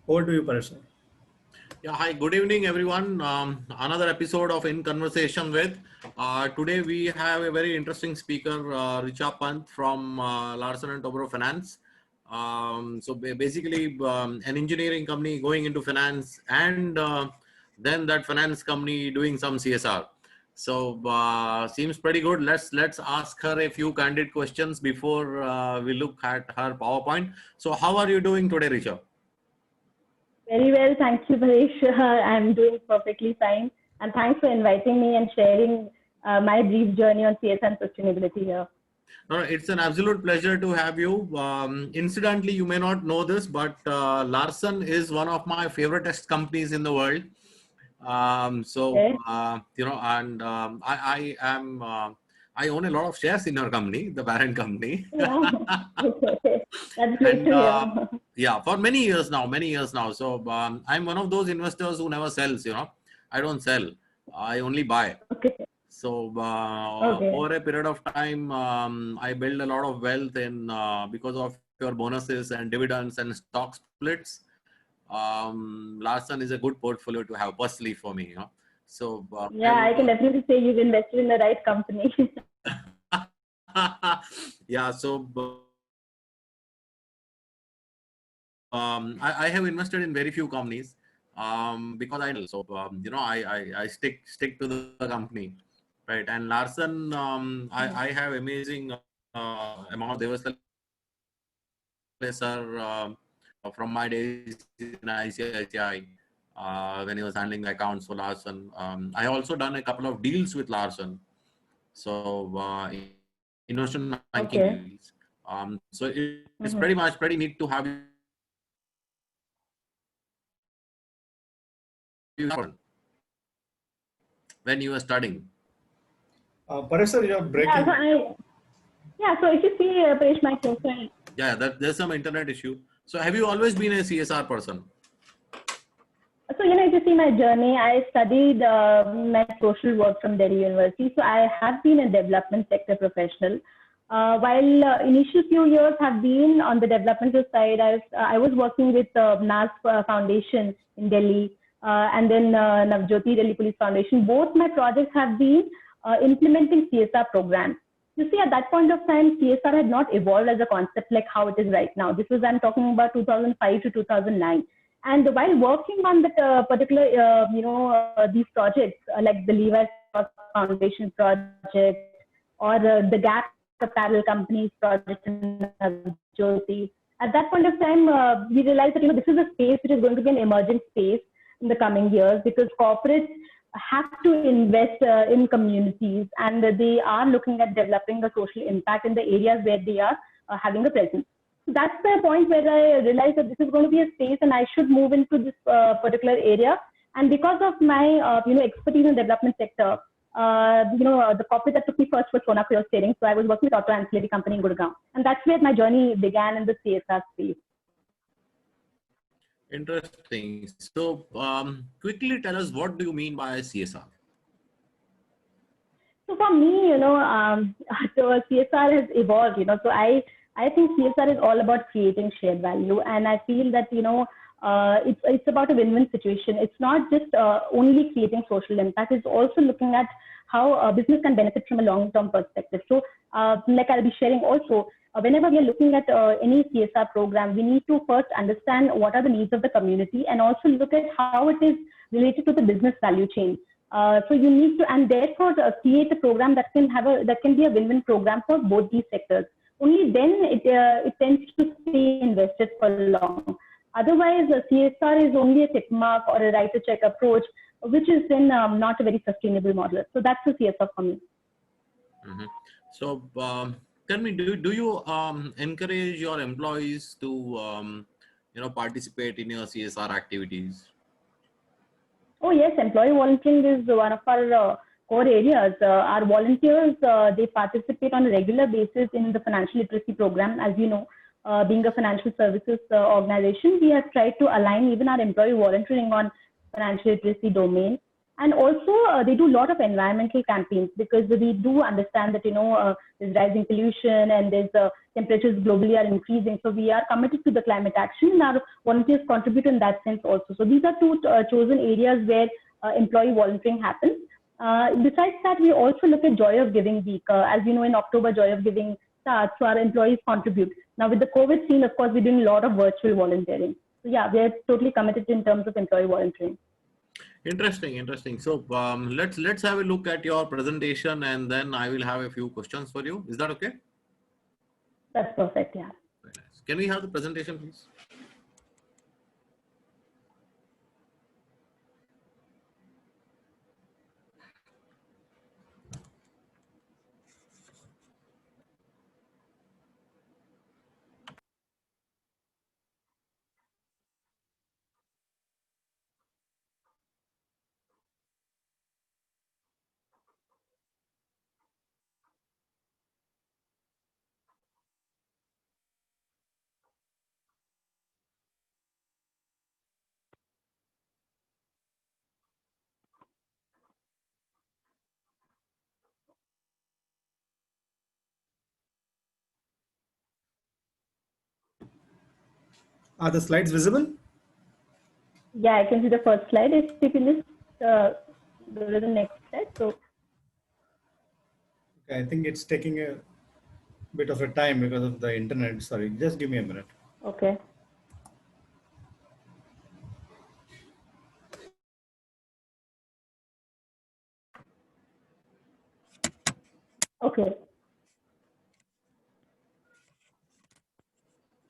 Over to you, Paresh. Yeah, hi, good evening, everyone. Another episode of In Conversation with. Today we have a very interesting speaker, Richa Pant from Larsen and Toubro Finance. Basically, an engineering company going into finance, and then that finance company doing some CSR. Seems pretty good. Let's ask her a few candid questions before we look at her PowerPoint. So, how are you doing today, Richa? Very well, thank you, Paresh. I'm doing perfectly fine. And thanks for inviting me and sharing my brief journey on CS and sustainability here. No, it's an absolute pleasure to have you. Incidentally, you may not know this, but Larsen is one of my favoriteest companies in the world. Okay. I own a lot of shares in your company, the parent company. Yeah. Okay. That's great and to hear. Yeah, for many years now. So I'm one of those investors who never sells. I don't sell. I only buy. Okay. So Okay. over a period of time, I built a lot of wealth in because of your bonuses and dividends and stock splits. Larsen is a good portfolio to have personally for me. So Yeah, I can definitely say you've invested in the right company. yeah. So I have invested in very few companies because I stick to the company, right? And Larsen, I have amazing amount of Devasthal sir from my days in ICICI when he was handling the accounts for Larsen. I also done a couple of deals with Larsen, so investment banking Okay. deals. So it's pretty neat to have you when you were studying. Paresh sir, you're Yeah, breaking. so if you see, Paresh, my profile. Yeah, there's some internet issue. So have you always been a CSR person? So, if you see my journey, I studied my social work from Delhi University. So, I have been a development sector professional. While initial few years have been on the developmental side, I was working with NAS Foundation in Delhi and then Navjyoti Delhi Police Foundation. Both my projects have been implementing CSR programs. You see, at that point of time, CSR had not evolved as a concept like how it is right now. This was, I'm talking about 2005 to 2009. And while working on that particular, these projects like the Levi Strauss Foundation project or the Gap Apparel Companies project in Jyoti, at that point of time, we realized that this is a space which is going to be an emerging space in the coming years because corporates have to invest in communities and they are looking at developing a social impact in the areas where they are having a presence. So that's the point where I realized that this is going to be a space and I should move into this particular area. And because of my, expertise in the development sector, the corporate that took me first was Sona Pure Steering. So I was working with Auto Ancillary Company in Gurgaon. And that's where my journey began in the CSR space. Interesting. So quickly tell us, what do you mean by CSR? So for me, so CSR has evolved, so I think CSR is all about creating shared value. And I feel that, it's about a win-win situation. It's not just only creating social impact. It's also looking at how business can benefit from a long-term perspective. So like I'll be sharing also, whenever we are looking at any CSR program, we need to first understand what are the needs of the community and also look at how it is related to the business value chain. So you need to, and therefore create a program that can be a win-win program for both these sectors. Only then it tends to stay invested for long. Otherwise, CSR is only a tick mark or a write a check approach, which is then not a very sustainable model. So that's the CSR for me. Mm-hmm. So tell me, do you encourage your employees to participate in your CSR activities? Oh yes, employee volunteering is one of our core areas. Our volunteers, they participate on a regular basis in the financial literacy program. As you know, being a financial services organization, we have tried to align even our employee volunteering on financial literacy domain. And also, they do a lot of environmental campaigns because we do understand that, there's rising pollution and there's temperatures globally are increasing. So we are committed to the climate action, and our volunteers contribute in that sense also. So these are two chosen areas where employee volunteering happens. Besides that, we also look at Joy of Giving Week. As you know, in October, Joy of Giving starts, so our employees contribute. Now with the COVID scene, of course, we're doing a lot of virtual volunteering. So yeah, we are totally committed in terms of employee volunteering. Interesting, interesting. So let's have a look at your presentation, and then I will have a few questions for you. Is that okay? That's perfect. Yeah. Very nice. Can we have the presentation, please? Are the slides visible? Yeah, I can see the first slide. If you can just go to the next slide. So Okay, I think it's taking a bit of a time because of the internet. Sorry, just give me a minute. okay. Okay.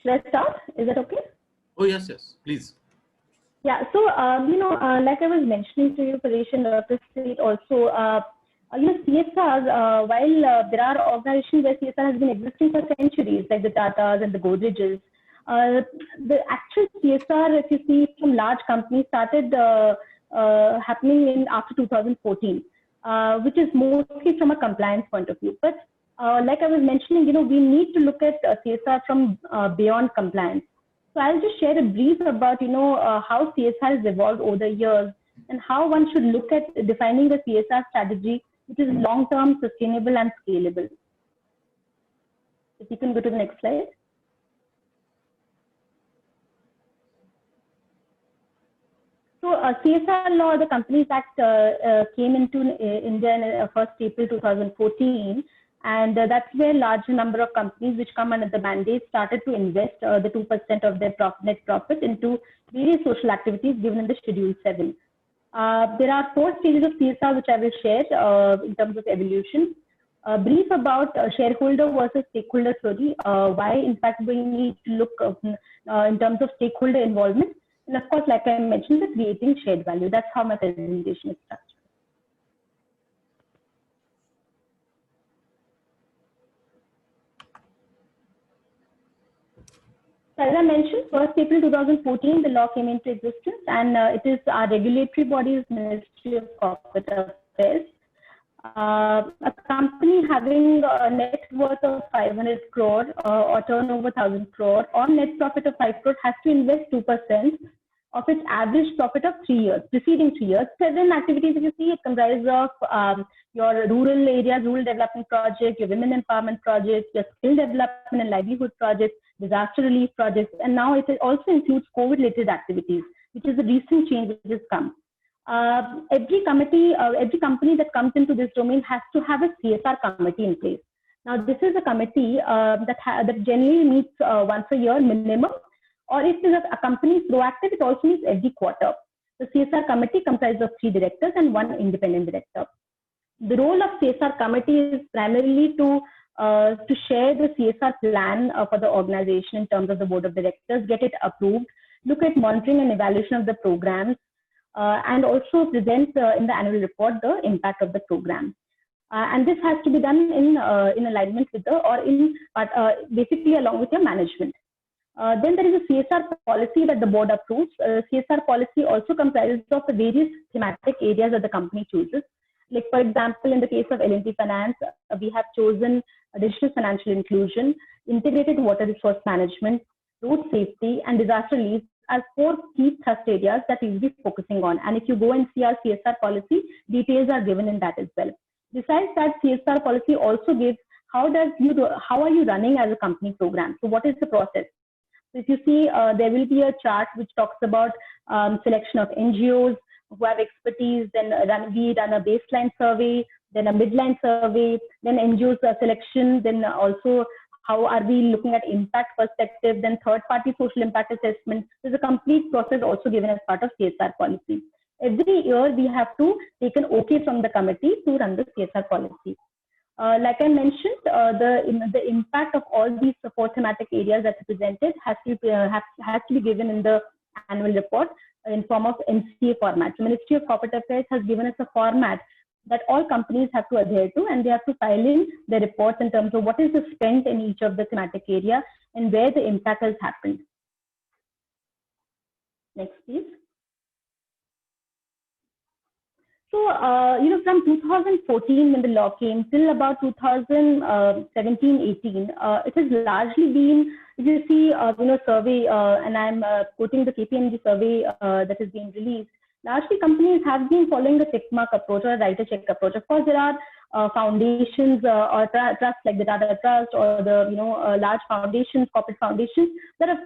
Let's start. Is that okay? Oh, yes, yes, please. Yeah. So, like I was mentioning to you, Paresh and Dr. State also, CSR, while there are organizations where CSR has been existing for centuries, like the Tatas and the Godrej's, the actual CSR, if you see from large companies, started happening in after 2014, which is mostly from a compliance point of view. But like I was mentioning, we need to look at CSR from beyond compliance. So I'll just share a brief about, how CSR has evolved over the years and how one should look at defining the CSR strategy, which is long-term, sustainable, and scalable. If you can go to the next slide. So CSR law, the Companies Act came into India on 1st April 2014. And that's where large number of companies which come under the mandate started to invest the 2% of their net profit into various social activities given in the Schedule 7. There are 4 stages of CSR which I will share in terms of evolution. A brief about shareholder versus stakeholder theory, why in fact we need to look in terms of stakeholder involvement. And of course, like I mentioned, the creating shared value. That's how my presentation is structured. As I mentioned, 1st April 2014, the law came into existence, and it is our regulatory body is Ministry of Corporate Affairs. A company having a net worth of 500 crore or turnover 1,000 crore or net profit of 5 crore has to invest 2% of its average profit of 3 years, preceding 3 years. Certain activities, if you see, it comprises of your rural areas, rural development project, your women empowerment project, your skill development and livelihood projects, disaster relief projects, and now it also includes COVID-related activities, which is a recent change which has come. Every company that comes into this domain has to have a CSR committee in place. Now, this is a committee that generally meets once a year minimum, or if a company is proactive, it also meets every quarter. The CSR committee comprises of 3 directors and 1 independent director. The role of CSR committee is primarily to share the CSR plan for the organization in terms of the board of directors, get it approved, look at monitoring and evaluation of the programs, and also present in the annual report the impact of the program. And this has to be done in alignment with basically along with your management. Then there is a CSR policy that the board approves. CSR policy also comprises of the various thematic areas that the company chooses. Like, for example, in the case of L&T Finance, we have chosen digital financial inclusion, integrated water resource management, road safety, and disaster relief as 4 key thrust areas that we will be focusing on. And if you go and see our CSR policy, details are given in that as well. Besides that, CSR policy also gives how are you running as a company program? So what is the process? So if you see, there will be a chart which talks about selection of NGOs who have expertise, then we run a baseline survey, then a midline survey, then NGOs selection, then also how are we looking at impact perspective, then third-party social impact assessment. There's a complete process also given as part of CSR policy. Every year we have to take an OK from the committee to run the CSR policy. Like I mentioned, the impact of all these 4 thematic areas that are presented has to be given in the annual report in form of MCA format. So Ministry of Corporate Affairs has given us a format that all companies have to adhere to, and they have to file in their reports in terms of what is the spent in each of the thematic area and where the impact has happened. Next, please. So, from 2014 when the law came till about 2017-18, it has largely been, if you see, survey, and I'm quoting the KPMG survey that is being released. Largely, companies have been following the tick mark approach or a writer check approach. Of course, there are foundations or trusts like the Tata Trust or the large foundations, corporate foundations that have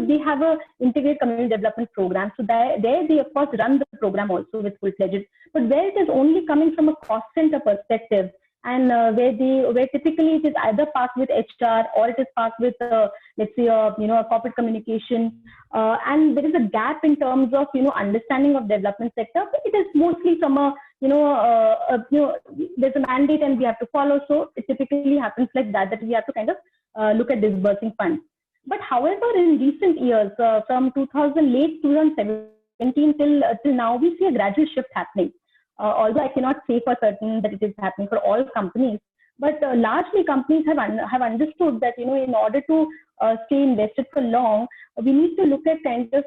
they have a integrated community development program. So there they of course run the program also with full-fledged. But where it is only coming from a cost center perspective, and where typically it is either parked with HR or it is parked with let's say a corporate communication, and there is a gap in terms of understanding of development sector. But it is mostly from a there's a mandate and we have to follow. So it typically happens like that we have to kind of look at disbursing funds. But however, in recent years, from late 2017 till now, we see a gradual shift happening. Although I cannot say for certain that it is happening for all companies, but largely companies have understood that in order to stay invested for long, we need to look at kind of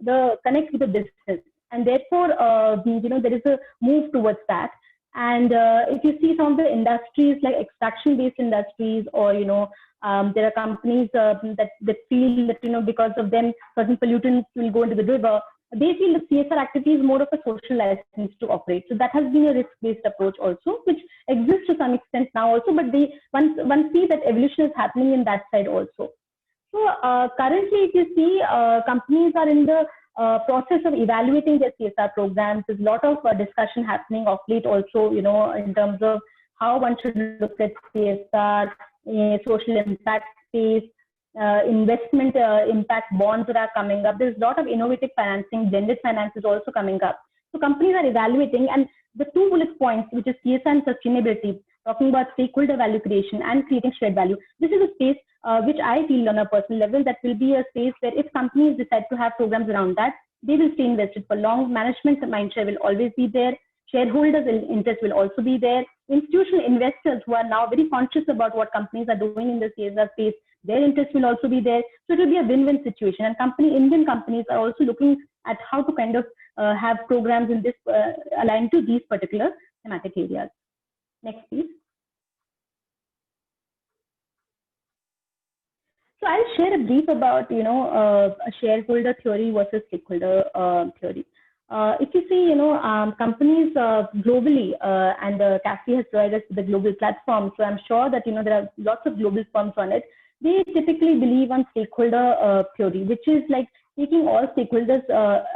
the connect with the business, and therefore there is a move towards that. And if you see some of the industries like extraction-based industries, or there are companies that feel that because of them certain pollutants will go into the river. They feel the CSR activity is more of a social license to operate. So that has been a risk-based approach also, which exists to some extent now also, but one sees that evolution is happening in that side also. So currently, if you see, companies are in the process of evaluating their CSR programs. There's a lot of discussion happening of late also, in terms of how one should look at CSR, social impact space, investment impact bonds that are coming up. There's a lot of innovative financing, blended finance is also coming up. So companies are evaluating, and the 2 bullet points, which is CSR and sustainability, talking about stakeholder value creation and creating shared value. This is a space which I feel on a personal level that will be a space where if companies decide to have programs around that, they will stay invested for long. Management mindshare will always be there. Shareholders' interest will also be there. Institutional investors who are now very conscious about what companies are doing in the CSR space, their interest will also be there. So it will be a win-win situation. And Indian companies are also looking at how to kind of have programs in this aligned to these particular thematic areas. Next, please. So I'll share a brief about a shareholder theory versus stakeholder theory. If you see, companies globally, and CAFE has provided us with the global platform, so I'm sure that there are lots of global firms on it. They typically believe on stakeholder theory, which is like taking all stakeholders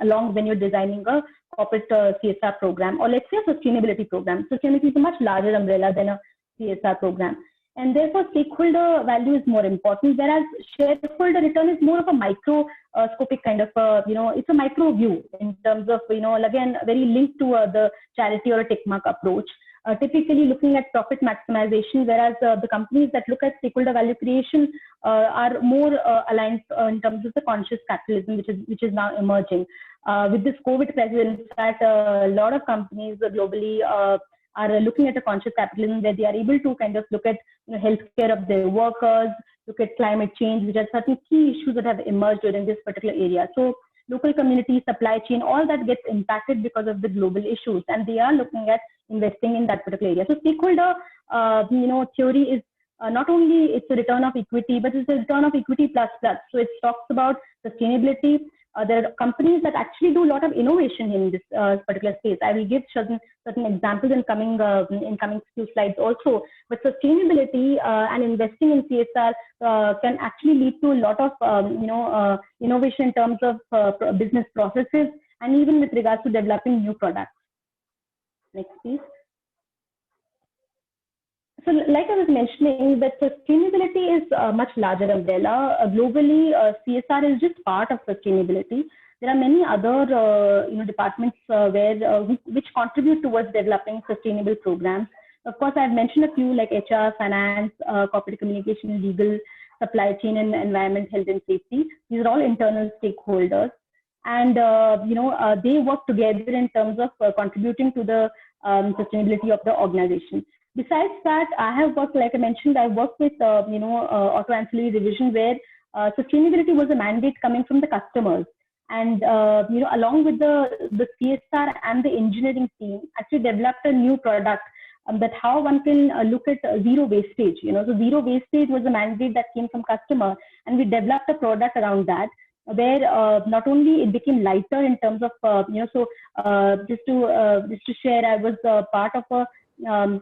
along when you're designing a corporate CSR program, or let's say a sustainability program. Sustainability is a much larger umbrella than a CSR program. And therefore, stakeholder value is more important, whereas shareholder return is more of a microscopic kind of, it's a micro view in terms of, again, very linked to the charity or a tick mark approach. Typically looking at profit maximization, whereas the companies that look at stakeholder value creation are more aligned in terms of the conscious capitalism, which is now emerging. With this COVID crisis, in fact, a lot of companies globally are looking at a conscious capitalism where they are able to kind of look at healthcare of their workers, look at climate change, which are certain key issues that have emerged during this particular area. So local community, supply chain, all that gets impacted because of the global issues, and they are looking at investing in that particular area. So stakeholder, theory is not only it's a return of equity, but it's a return of equity plus plus. So it talks about sustainability, there are companies that actually do a lot of innovation in this particular space. I will give certain examples in coming few slides also. But sustainability and investing in CSR can actually lead to a lot of innovation in terms of business processes and even with regards to developing new products. Next, please. So like I was mentioning, that sustainability is a much larger umbrella. Globally, CSR is just part of sustainability. There are many other departments which contribute towards developing sustainable programs. Of course, I've mentioned a few like HR, finance, corporate communication, legal, supply chain, and environment, health and safety. These are all internal stakeholders. And they work together in terms of contributing to the sustainability of the organization. Besides that, I have worked, like I mentioned, I worked with auto ancillary division where sustainability was a mandate coming from the customers, and along with the CSR and the engineering team, actually developed a new product that how one can look at zero wastage. So zero wastage was a mandate that came from customer, and we developed a product around that, where not only it became lighter in terms of just to share, I was part of a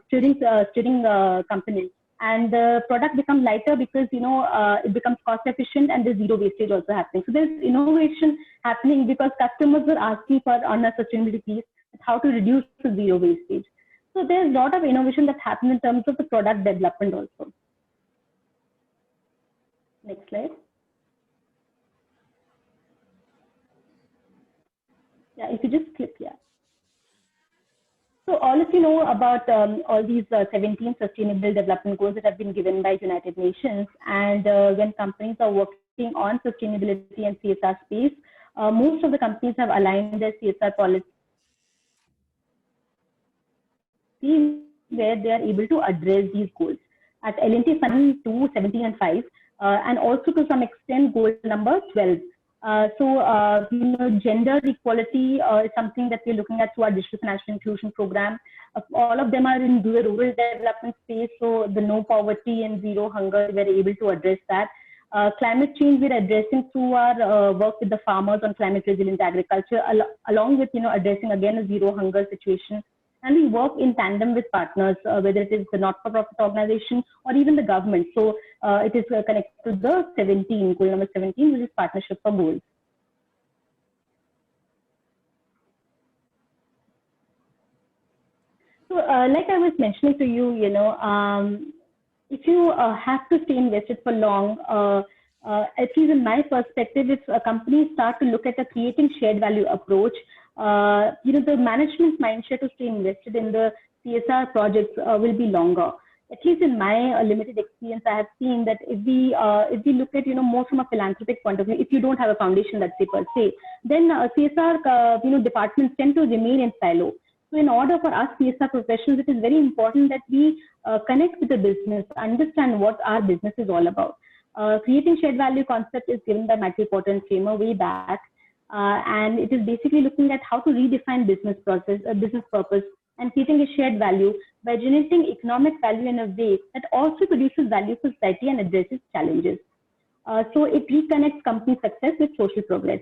steering company, and the product becomes lighter because it becomes cost efficient and there's zero wastage also happening. So there's innovation happening because customers are asking for on a sustainability piece how to reduce the zero wastage. So there's a lot of innovation that happens in terms of the product development also. Next slide. Yeah, if you just click here. So all of you know about all these 17 sustainable development goals that have been given by United Nations. And when companies are working on sustainability and CSR space, most of the companies have aligned their CSR policy where they are able to address these goals. At L&T Fund 2, 17 and 5, and also to some extent goal number 12. Gender equality is something that we're looking at through our digital financial inclusion program. All of them are in the rural development space, so the no poverty and zero hunger, we're able to address that. Climate change, we're addressing through our work with the farmers on climate resilient agriculture, along with addressing again a zero hunger situation. And we work in tandem with partners, whether it is the not-for-profit organization or even the government. So it is connected to the 17, goal number 17, which is partnership for goals. So like I was mentioning to you, if you have to stay invested for long, at least in my perspective, if companies start to look at a creating shared value approach, the management mindset to stay invested in the CSR projects will be longer. At least in my limited experience, I have seen that if we look at more from a philanthropic point of view, if you don't have a foundation, let's say per se, then CSR departments tend to remain in silo. So in order for us CSR professionals, it is very important that we connect with the business, understand what our business is all about. Creating shared value concept is given by Michael Porter and Kramer way back. And it is basically looking at how to redefine business purpose and creating a shared value by generating economic value in a way that also produces value for society and addresses challenges. So it reconnects company success with social progress.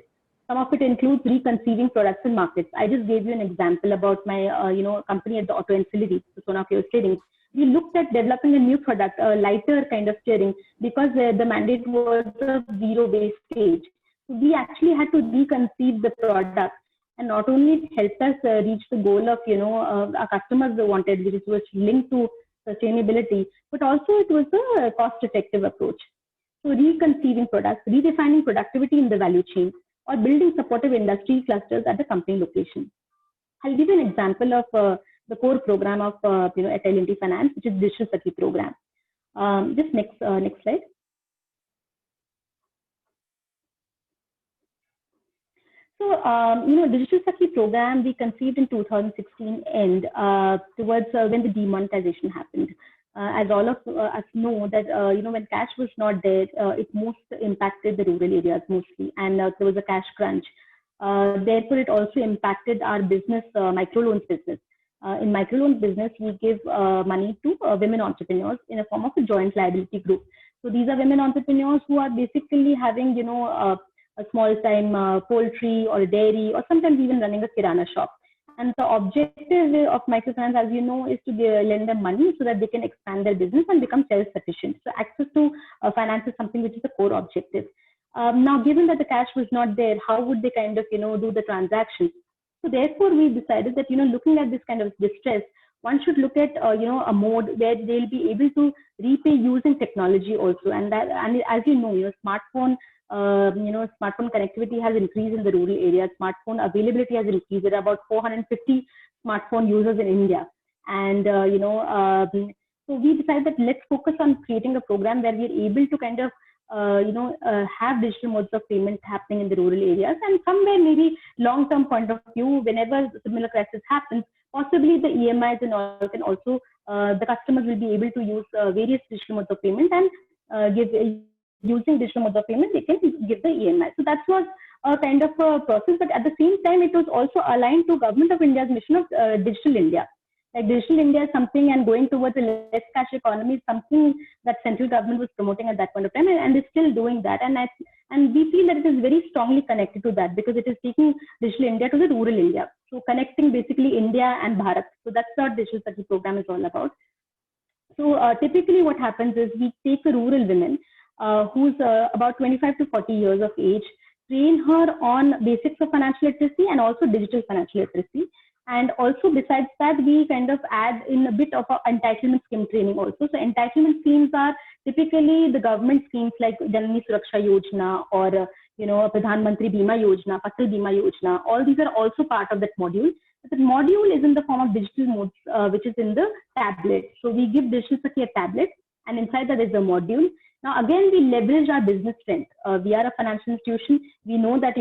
Some of it includes reconceiving products and markets. I just gave you an example about my company at the auto ancillary, Sona Fuel Trading. We looked at developing a new product, a lighter kind of steering, because the mandate was a zero wastage. We actually had to reconceive the product, and not only it helped us reach the goal of our customers wanted, which was linked to sustainability, but also it was a cost-effective approach. So reconceiving products, redefining productivity in the value chain, or building supportive industry clusters at the company location. I'll give you an example of the core program of at L&T Finance, which is Digital Sakhi program. Just next slide. So, Digital Sakhi program we conceived in 2016 end towards when the demonetization happened. As all of us know that, when cash was not there, it most impacted the rural areas mostly, and there was a cash crunch. Therefore, it also impacted our business, microloans business. In microloan business, we give money to women entrepreneurs in a form of a joint liability group. So these are women entrepreneurs who are basically having, a small time poultry or a dairy, or sometimes even running a kirana shop. And the objective of microfinance, as you know, is to lend them money so that they can expand their business and become self-sufficient. So access to finance is something which is a core objective. Now, given that the cash was not there, how would they kind of, do the transactions? So therefore, we decided that, looking at this kind of distress, one should look at, a mode where they'll be able to repay using technology also. And as you know, smartphone connectivity has increased in the rural areas. Smartphone availability has increased. There are about 450 smartphone users in India. And, so we decided that let's focus on creating a program where we're able to kind of have digital modes of payment happening in the rural areas, and somewhere maybe long-term point of view, whenever similar crisis happens, possibly the EMIs and all can also, the customers will be able to use various digital modes of payment and using digital modes of payment, they can give the EMI. So that was a kind of a process, but at the same time, it was also aligned to Government of India's mission of Digital India. Like Digital India is something, and going towards a less cash economy is something that central government was promoting at that point of time, and is still doing that. And we feel that it is very strongly connected to that, because it is taking Digital India to the rural India. So connecting basically India and Bharat. So that's what Digital Sakhi program is all about. So typically what happens is we take a rural woman who's about 25 to 40 years of age, train her on basics of financial literacy and also digital financial literacy. And also besides that, we kind of add in a bit of a entitlement scheme training also. So entitlement schemes are typically the government schemes like Janani Suraksha Yojana or, Pradhan Mantri Bima Yojana, Fasal Bima Yojana. All these are also part of that module. But the module is in the form of digital modes, which is in the tablet. So we give Digital Sakhi a tablet, and inside that is a module. Now, again, we leverage our business strength. We are a financial institution. We know that,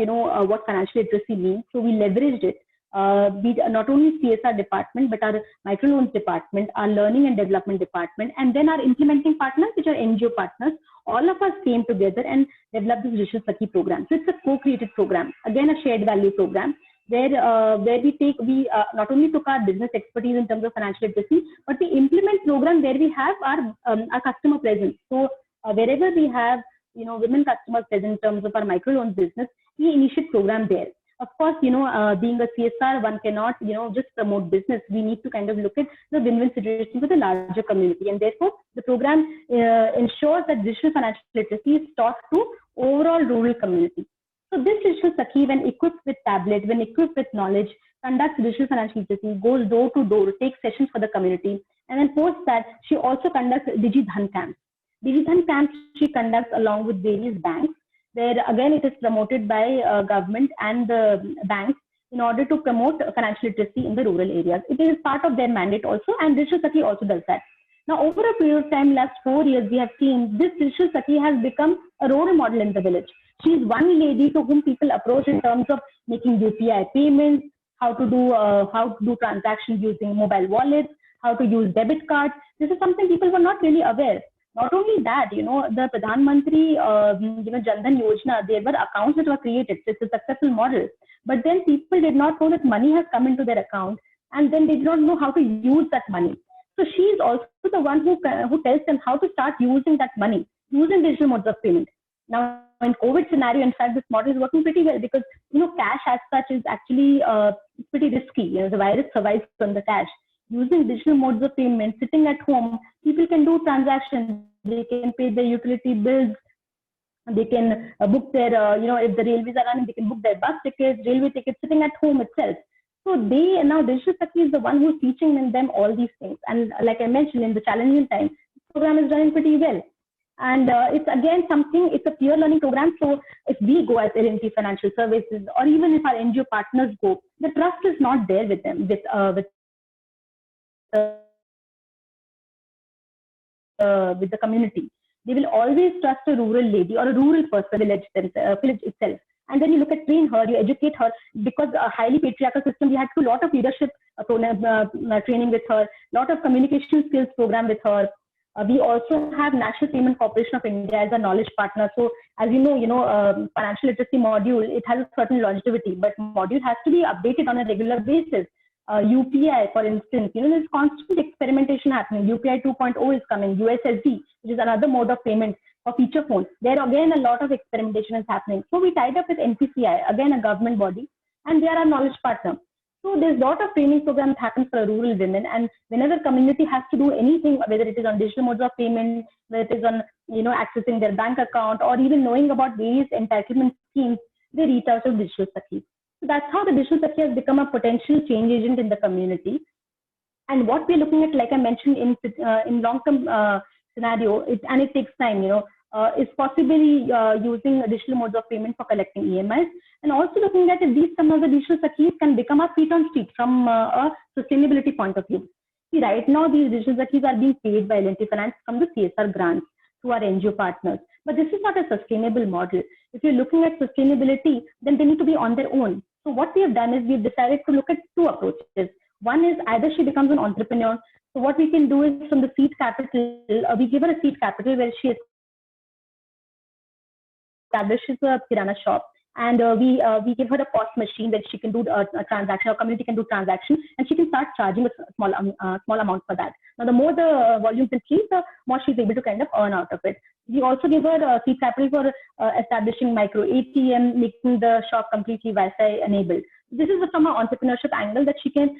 what financial literacy means. So we leveraged it. Not only CSR department, but our microloans department, our learning and development department, and then our implementing partners, which are NGO partners, all of us came together and developed this Digital Sakhi program. So it's a co-created program, again a shared value program, where we not only took our business expertise in terms of financial literacy, but we implement program where we have our customer presence. So wherever we have women customers present in terms of our microloans business, we initiate program there. Of course, being a CSR, one cannot, just promote business. We need to kind of look at the win-win situation with the larger community. And therefore, the program ensures that digital financial literacy is taught to overall rural community. So this Digital Sakhi, when equipped with tablet, when equipped with knowledge, conducts digital financial literacy, goes door to door, takes sessions for the community. And then post that, she also conducts DigiDhan camps. DigiDhan camps she conducts along with various banks, where again it is promoted by government and the banks in order to promote financial literacy in the rural areas. It is part of their mandate also, and Digital Sakhi also does that. Now, over a period of time, last 4 years, we have seen this Digital Sakhi has become a role model in the village. She is one lady to whom people approach in terms of making UPI payments, how to do transactions using mobile wallets, how to use debit cards. This is something people were not really aware. Not only that, the Pradhan Mantri, Jan Dhan Yojana, there were accounts that were created. So it's a successful model. But then people did not know that money has come into their account, and then they did not know how to use that money. So she is also the one who tells them how to start using that money, using digital modes of payment. Now, in COVID scenario, in fact, this model is working pretty well because, cash as such is actually pretty risky. The virus survives from the cash. Using digital modes of payment, sitting at home, people can do transactions. They can pay their utility bills. They can book their, if the railways are running, they can book their bus tickets, railway tickets, sitting at home itself. So now Digital Sakhi is the one who's teaching them all these things. And like I mentioned, in the challenging time, the program is running pretty well. And it's again it's a peer learning program. So if we go as L&T Financial Services, or even if our NGO partners go, the trust is not there with them, with the community. They will always trust a rural lady or a rural person, village itself. And then you look at train her, you educate her, because a highly patriarchal system, we had to do a lot of leadership training with her, lot of communication skills program with her. We also have National Payment Corporation of India as a knowledge partner. So as you know, financial literacy module, it has a certain longevity, but module has to be updated on a regular basis. UPI, for instance, there's constant experimentation happening. UPI 2.0 is coming, USSD, which is another mode of payment. or feature phones. There again, a lot of experimentation is happening. So we tied up with NPCI, again a government body, and they are our knowledge partner. So there's a lot of training programs happen for rural women, and whenever community has to do anything, whether it is on digital modes of payment, whether it is on accessing their bank account, or even knowing about various entitlement schemes, they reach out to Digital Sakhi. So that's how the Digital Sakhi has become a potential change agent in the community. And what we're looking at, like I mentioned, in long-term scenario, and it takes time, is possibly using digital modes of payment for collecting EMIs, and also looking at if these some of the digital Sakhis can become a feet on street from a sustainability point of view. See, right now these digital Sakhis are being paid by L&T Finance from the CSR grants to our NGO partners. But this is not a sustainable model. If you're looking at sustainability, then they need to be on their own. So what we have done is we've decided to look at two approaches. One is either she becomes an entrepreneur. So what we can do is from the seed capital, we give her a seed capital where she establishes a kirana shop, and we give her a POS machine that she can do a transaction, or community can do transaction, and she can start charging a small amount for that. Now, the more the volumes increase, the more she's able to kind of earn out of it. We also give her seed capital for establishing micro ATM, making the shop completely Wi-Fi enabled. This is from an entrepreneurship angle that she can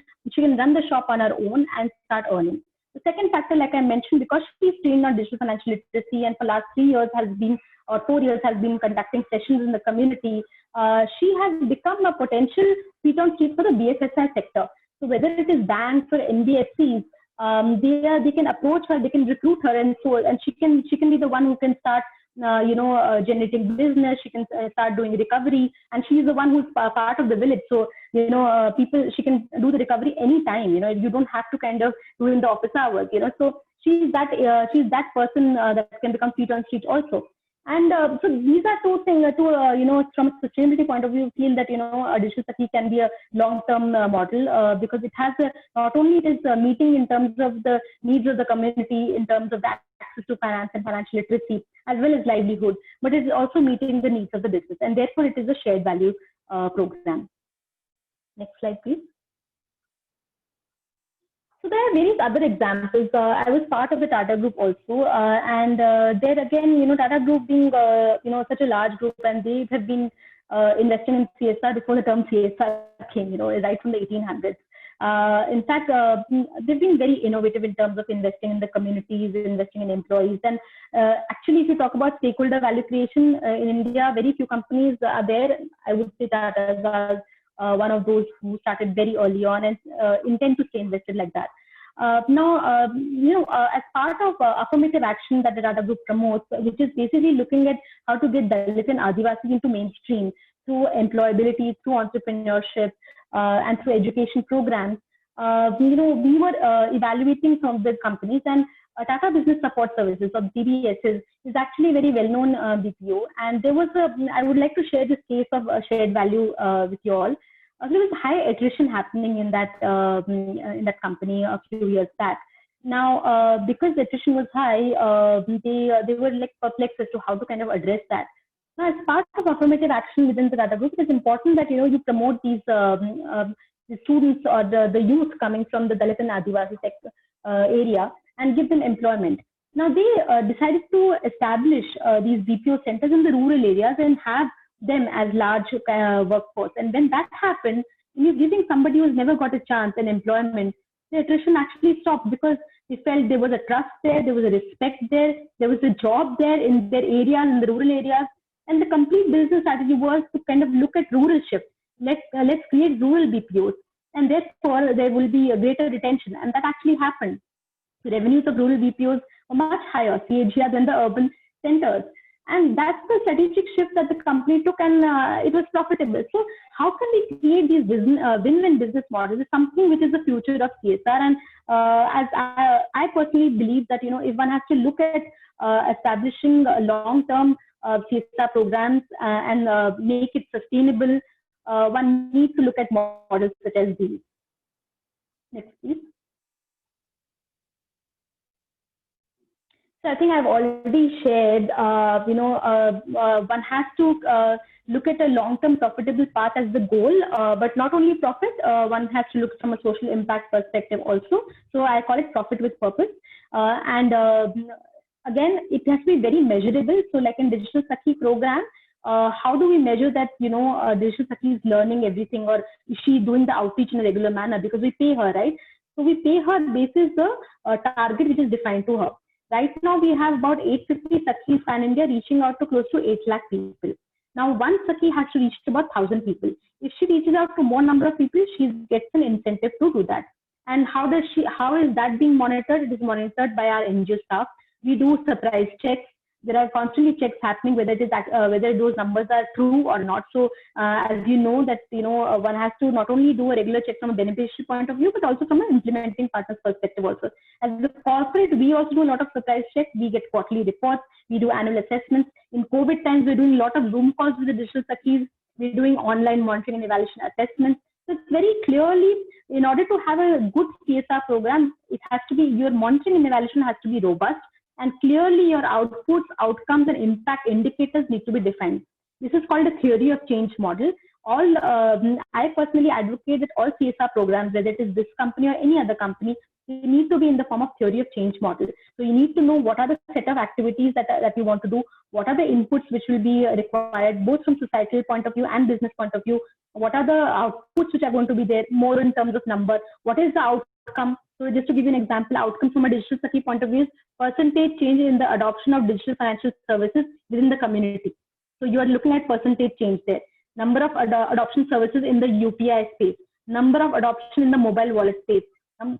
run the shop on her own and start earning. The second factor, like I mentioned, because she's trained on digital financial literacy, and for last 3 years has been, or 4 years has been conducting sessions in the community, she has become a potential feet on street for the BFSI sector. So whether it is banks or NBFCs, they can approach her, they can recruit her, and she can be the one who can start generating business. She can start doing recovery, and she's the one who's part of the village. So she can do the recovery anytime. You don't have to kind of do it in the office hours. So she's that person that can become feet on street also. And so these are two things. From a sustainability point of view, feel that a digital Sakhi can be a long-term model because it has not only it is meeting in terms of the needs of the community, in terms of the access to finance and financial literacy, as well as livelihood, but it is also meeting the needs of the business, and therefore it is a shared value program. Next slide, please. So there are various other examples. I was part of the Tata Group also, and there again, Tata Group being such a large group, and they have been investing in CSR before the term CSR came, right from the 1800s. In fact, they've been very innovative in terms of investing in the communities, investing in employees, and actually, if you talk about stakeholder value creation in India, very few companies are there. I would say Tata was one of those who started very early on and intend to stay invested like that. As part of affirmative action that the Tata Group promotes, which is basically looking at how to get Dalit and Adivasi into mainstream through employability, through entrepreneurship, and through education programs, we were evaluating some of the companies, and Tata Business Support Services, or TBS, is actually a very well-known BPO. And there was I would like to share this case of shared value with you all. There was high attrition happening in that company a few years back. Now, because the attrition was high, they were like perplexed as to how to kind of address that. Now, as part of affirmative action within the Tata Group, it is important that you promote these the students or the youth coming from the Dalit and Adivasi sector area and give them employment. Now, they decided to establish these BPO centers in the rural areas and have them as large workforce. And when that happened, when you're giving somebody who's never got a chance in employment, the attrition actually stopped because they felt there was a trust there was a respect there was a job there in their areas, in the rural areas. And the complete business strategy was to kind of look at rural shift. Let's create rural BPOs, and therefore there will be a greater retention. And that actually happened. The revenues of rural BPOs were much higher, CAGR, than the urban centers. And that's the strategic shift that the company took, and it was profitable. So how can we create these win-win business models? It's something which is the future of CSR. And as I personally believe that, if one has to look at establishing long-term CSR programs and make it sustainable, one needs to look at models such as these. Next, please. So I think I've already shared, one has to look at a long-term profitable path as the goal, but not only profit, one has to look from a social impact perspective also. So I call it profit with purpose. again, it has to be very measurable. So like in Digital Sakhi program, how do we measure that, Digital Sakhi is learning everything, or is she doing the outreach in a regular manner? Because we pay her, right? So we pay her basis the target which is defined to her. Right now we have about 850 Sakhis pan India, reaching out to close to 8 lakh people. Now one Sakhi has to reach to about 1,000 people. If she reaches out to more number of people, she gets an incentive to do that. And how is that being monitored? It is monitored by our NGO staff. We do surprise checks. There are constantly checks happening whether whether those numbers are true or not. So as you know that one has to not only do a regular check from a beneficiary point of view, but also from an implementing partner's perspective also. As a corporate, we also do a lot of surprise checks. We get quarterly reports. We do annual assessments. In COVID times, we're doing a lot of Zoom calls with the Digital Sakhis. We're doing online monitoring and evaluation assessments. So it's very clearly, in order to have a good CSR program, it has to be, your monitoring and evaluation has to be robust, and clearly your outputs, outcomes, and impact indicators need to be defined. This is called a theory of change model. I personally advocate that all CSR programs, whether it is this company or any other company, they need to be in the form of theory of change model. So you need to know what are the set of activities that you want to do, what are the inputs which will be required, both from societal point of view and business point of view, what are the outputs which are going to be there, more in terms of number, what is the outcome. So just to give you an example, outcome from a Digital Sakhi point of view is percentage change in the adoption of digital financial services within the community. So you are looking at percentage change there. Number of adoption services in the UPI space, number of adoption in the mobile wallet space,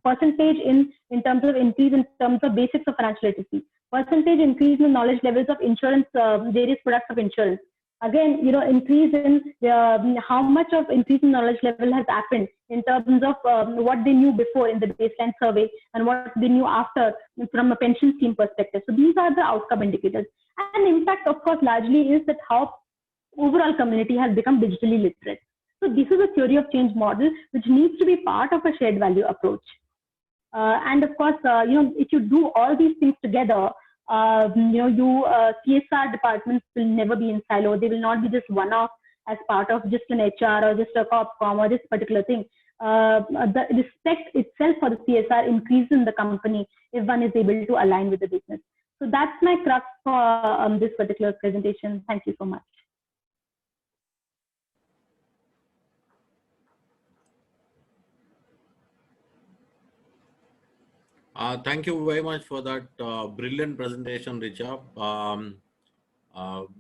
percentage in terms of increase in terms of basics of financial literacy, percentage increase in knowledge levels of insurance, various products of insurance. Again, increase in how much of increase in knowledge level has happened in terms of what they knew before in the baseline survey and what they knew after from a pension scheme perspective. So these are the outcome indicators. And impact, of course, largely is that how overall community has become digitally literate. So this is a theory of change model which needs to be part of a shared value approach. And of course, if you do all these things together, CSR departments will never be in silo. They will not be just one-off as part of just an HR or just a COPCOM or this particular thing. The respect itself for the CSR increases in the company if one is able to align with the business. So that's my crux for this particular presentation. Thank you so much. Thank you very much for that brilliant presentation, Richa.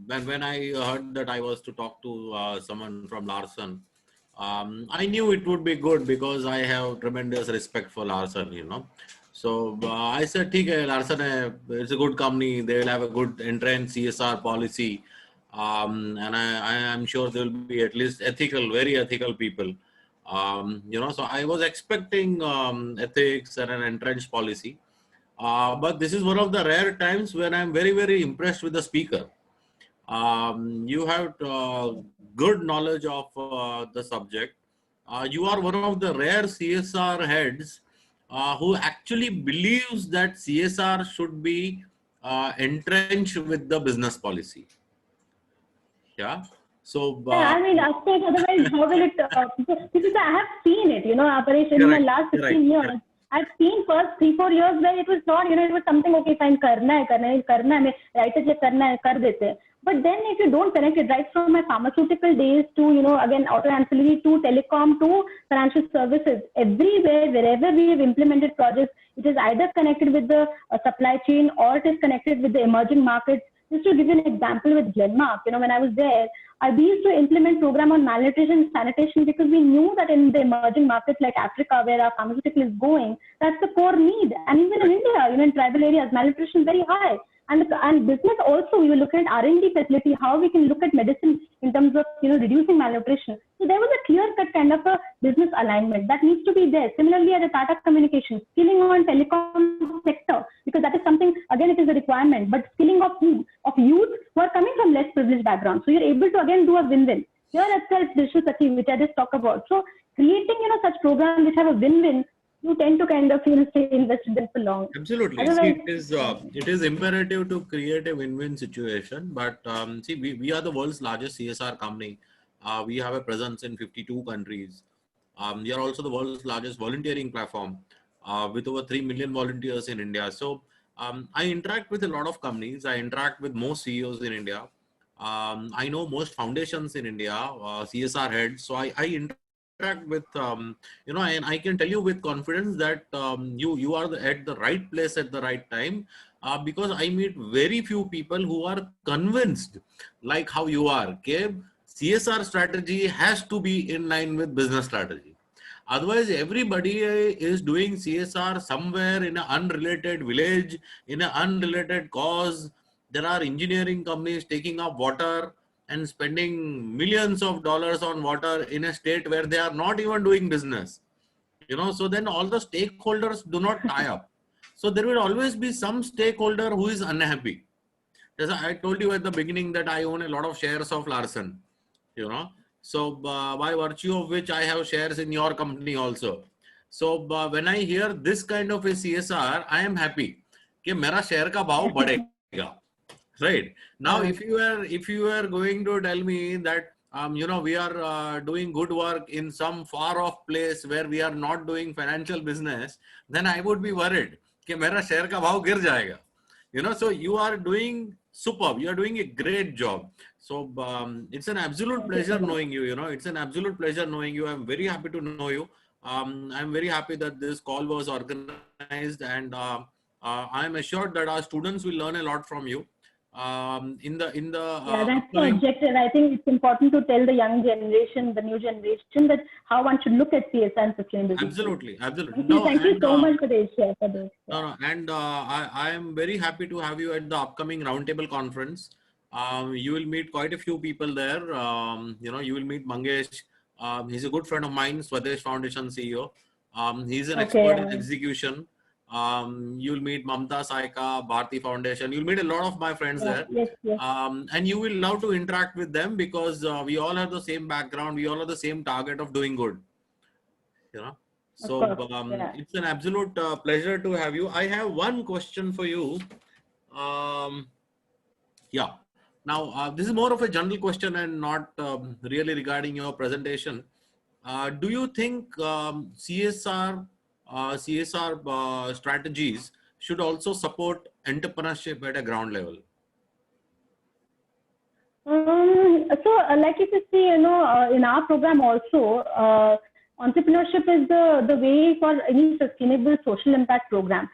When I heard that I was to talk to someone from Larsen, I knew it would be good because I have tremendous respect for Larsen, So I said, okay, Larsen, it's a good company. They will have a good entrance CSR policy. And I am sure there will be at least very ethical people. So I was expecting ethics and an entrenched policy. But this is one of the rare times when I'm very, very impressed with the speaker. You have good knowledge of the subject. You are one of the rare CSR heads who actually believes that CSR should be entrenched with the business policy. Yeah. So, I mean, of course, otherwise, how will it? Because I have seen it, operation in the last 15 years. Correct. I've seen first 3-4 years where it was not, it was something, okay, fine, karna hai, write a check, karna hai, kar dete. But then if you don't connect it, right from my pharmaceutical days to, again, auto ancillary to telecom to financial services, everywhere, wherever we have implemented projects, it is either connected with the supply chain or it is connected with the emerging markets. Just to give you an example with Glenmark, when I was there, we used to implement program on malnutrition and sanitation because we knew that in the emerging markets like Africa, where our pharmaceutical is going, that's the core need. And even in India, in tribal areas, malnutrition is very high. And business also, we were looking at R&D facility, how we can look at medicine in terms of, reducing malnutrition. So there was a clear-cut kind of a business alignment that needs to be there. Similarly, at the Tata Communications, skilling on telecom sector, because that is something, again, it is a requirement, but skilling of youth who are coming from less privileged backgrounds. So you're able to, again, do a win-win. Here itself, Digital Sakhi, which I just talked about. So creating, such programs which have a win-win, you tend to kind of stay invested in for long. Absolutely. See, it is imperative to create a win-win situation. But see, we are the world's largest CSR company. We have a presence in 52 countries. We are also the world's largest volunteering platform with over 3 million volunteers in India. So I interact with a lot of companies. I interact with most CEOs in India. I know most foundations in India, CSR heads. So I interact with, you know, and I can tell you with confidence that you are at the right place at the right time, because I meet very few people who are convinced, like how you are. Okay? CSR strategy has to be in line with business strategy. Otherwise, everybody is doing CSR somewhere in an unrelated village, in an unrelated cause. There are engineering companies taking up water and spending millions of dollars on water in a state where they are not even doing business. You know, so then all the stakeholders do not tie up. So there will always be some stakeholder who is unhappy. As I told you at the beginning that I own a lot of shares of Larsen, you know. So by virtue of which I have shares in your company also. So when I hear this kind of a CSR, I am happy कि मेरा share का भाव बढ़ेगा. Right. Now, if you are going to tell me that you know, we are doing good work in some far off place where we are not doing financial business, then I would be worried कि मेरा share का भाव गिर जाएगा. You know, so you are doing superb. You are doing a great job. So it's an absolute pleasure knowing you. You know, it's an absolute pleasure knowing you. I'm very happy to know you. I'm very happy that this call was organized, and I'm assured that our students will learn a lot from you. In the Yeah, that's the upcoming, objective. I think it's important to tell the young generation, the new generation, that how one should look at CSR and sustainability. absolutely. Thank you so much for this. Yeah, for this. Yeah. No, and I am very happy to have you at the upcoming roundtable conference. You will meet quite a few people there. You know, you will meet Mangesh. He's a good friend of mine, Swadesh Foundation CEO. He's an expert in execution. You'll meet Mamta Saika, Bharti Foundation. You'll meet a lot of my friends there. Yes. And you will love to interact with them because we all have the same background. We all have the same target of doing good. You know. So it's an absolute pleasure to have you. I have one question for you. Yeah. Now, this is more of a general question and not really regarding your presentation. Do you think CSR strategies should also support entrepreneurship at a ground level? Like if you see, you know, in our program also, entrepreneurship is the way for any sustainable social impact program.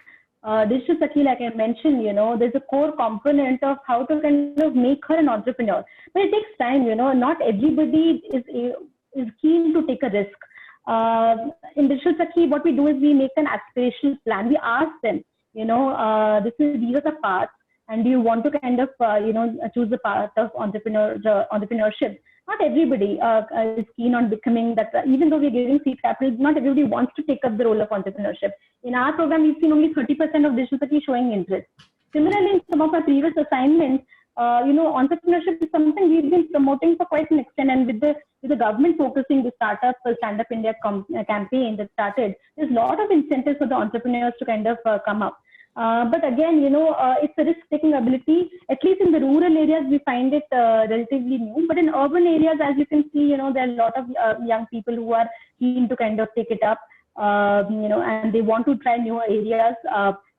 Digital Sakhi, like I mentioned, you know, there's a core component of how to kind of make her an entrepreneur. But it takes time, you know, not everybody is keen to take a risk. In Digital Sakhi, what we do is we make an aspirational plan. We ask them, you know, these are the paths, and do you want to kind of, you know, choose the path of entrepreneurship? Not everybody is keen on becoming that. Even though we're giving seed capital, not everybody wants to take up the role of entrepreneurship. In our program, we've seen only 30% of Digital Sakhi showing interest. Similarly, in some of our previous assignments, you know, entrepreneurship is something we've been promoting for quite an extent, and with the government focusing the startup for Stand Up India campaign that started, there's a lot of incentives for the entrepreneurs to kind of come up. But again, you know, it's a risk-taking ability. At least in the rural areas, we find it relatively new. But in urban areas, as you can see, you know, there are a lot of young people who are keen to kind of take it up, you know, and they want to try newer areas.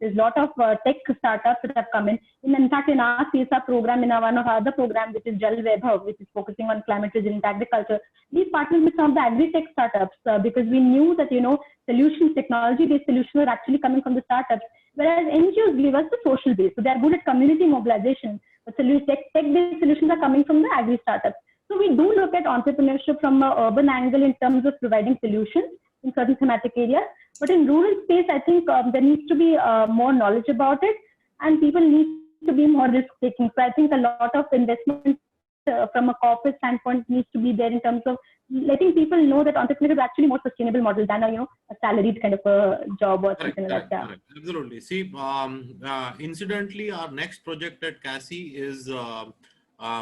There's a lot of tech startups that have come in. In fact, in our CSR program, in one of our other programs, which is Jal Vaibhav, which is focusing on climate resilient agriculture, we partnered with some of the agri-tech startups because we knew that, you know, solutions, technology-based solutions are actually coming from the startups, whereas NGOs give us the social base. So they are good at community mobilization, but tech-based solutions are coming from the agri startups. So we do look at entrepreneurship from an urban angle in terms of providing solutions in certain thematic areas. But in rural space, I think there needs to be more knowledge about it, and people need to be more risk-taking. So I think a lot of investment from a corporate standpoint needs to be there in terms of letting people know that entrepreneurship is actually more sustainable model than a, you know, a salaried kind of a job or something like that. Correct. Absolutely. See, incidentally, our next project at CASI is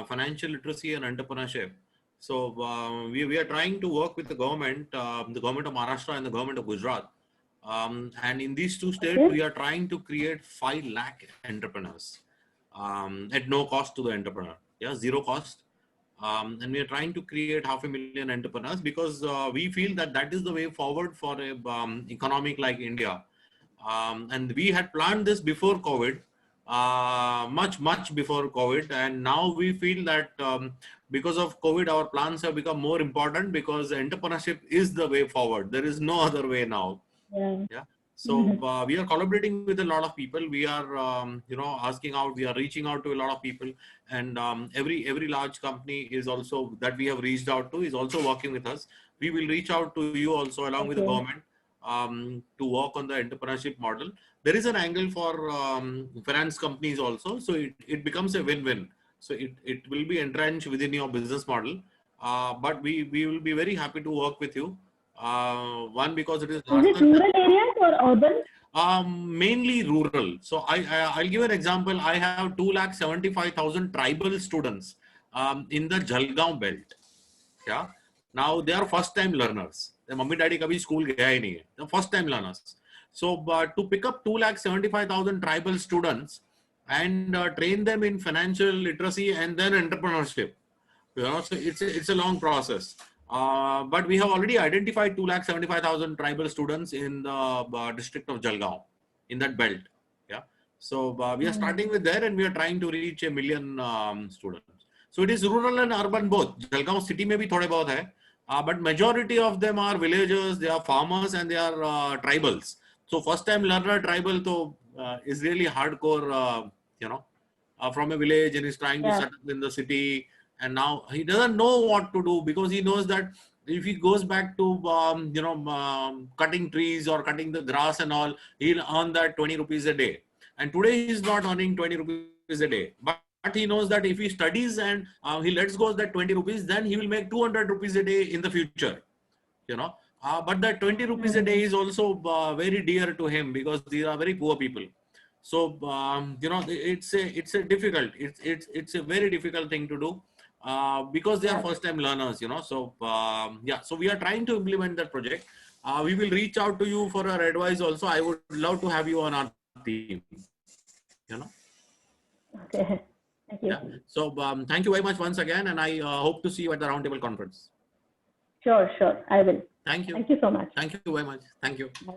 financial literacy and entrepreneurship. So we are trying to work with the government of Maharashtra and the government of Gujarat. And in these two states, we are trying to create 5 lakh entrepreneurs at no cost to the entrepreneur. Yeah, zero cost. And we are trying to create 500,000 entrepreneurs because we feel that is the way forward for a economic like India. And we had planned this before COVID, much before COVID. And now we feel that because of COVID, our plans have become more important because entrepreneurship is the way forward. There is no other way now. Yeah. Yeah. So we are collaborating with a lot of people. We are, asking out. We are reaching out to a lot of people, and every large company is also that we have reached out to is also working with us. We will reach out to you also along with the government to work on the entrepreneurship model. There is an angle for finance companies also, so it becomes a win-win. So it will be entrenched within your business model, but we will be very happy to work with you. One, because it is Is it rural areas or urban? mainly rural. So I'll give an example. I have 275,000 tribal students in the Jalgaon belt. Yeah. Now they are first time learners. Their mummy daddy kabhi school gaya hi nahi hai. They're first time learners. So to pick up 275,000 tribal students and train them in financial literacy and then entrepreneurship, so it's a long process. But we have already identified 275,000 tribal students in the district of Jalgaon, in that belt. Yeah. So we are starting with there, and we are trying to reach 1 million students. So it is rural and urban both. Jalgaon city mein bhi thode bahut hai, but majority of them are villagers, they are farmers, and they are tribals. So first time learner tribal is really hardcore, from a village, and is trying to set up in the city. And now he doesn't know what to do because he knows that if he goes back to, cutting trees or cutting the grass and all, he'll earn that 20 rupees a day. And today he's not earning 20 rupees a day. But he knows that if he studies and he lets go that 20 rupees, then he will make 200 rupees a day in the future, but that 20 rupees a day is also very dear to him because these are very poor people. So, it's a difficult, it's a very difficult thing to do. Because they are first time learners, so so we are trying to implement that project. We will reach out to you for our advice also. I would love to have you on our team, Okay, thank you. Yeah. So thank you very much once again, and I hope to see you at the Roundtable Conference. Sure, I will. Thank you. Thank you so much. Thank you very much. Thank you. Bye.